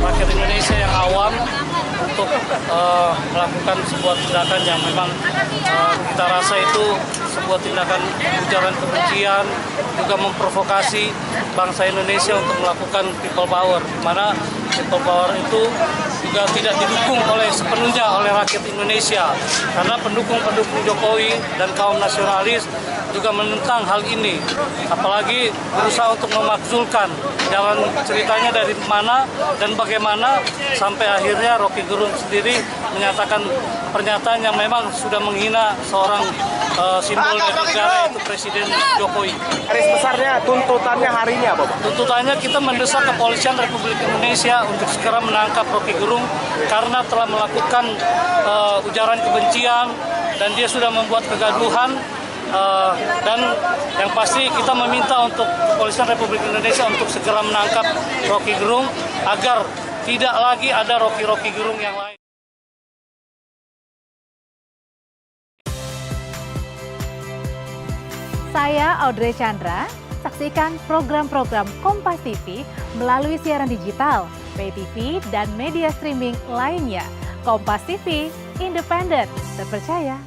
rakyat Indonesia yang awam untuk melakukan sebuah tindakan yang memang kita rasa itu sebuah tindakan ujaran kebencian, juga memprovokasi bangsa Indonesia untuk melakukan people power, di mana people power itu juga tidak didukung sepenuhnya oleh rakyat Indonesia, karena pendukung-pendukung Jokowi dan kaum nasionalis juga menentang hal ini, apalagi berusaha untuk memakzulkan jalan ceritanya dari mana dan bagaimana sampai akhirnya Rocky Gerung sendiri menyatakan pernyataan yang memang sudah menghina seorang simbol dari negara, itu Presiden Jokowi. Garis besarnya tuntutannya hari ini apa, Pak? Tuntutannya kita mendesak Kepolisian Republik Indonesia untuk segera menangkap Rocky Gerung karena telah melakukan ujaran kebencian dan dia sudah membuat kegaduhan. Dan yang pasti kita meminta untuk Kepolisian Republik Indonesia untuk segera menangkap Rocky Gerung agar tidak lagi ada Rocky Gerung yang lain. Saya Audrey Chandra, saksikan program-program Kompas TV melalui siaran digital, pay TV, dan media streaming lainnya. Kompas TV, independen, terpercaya.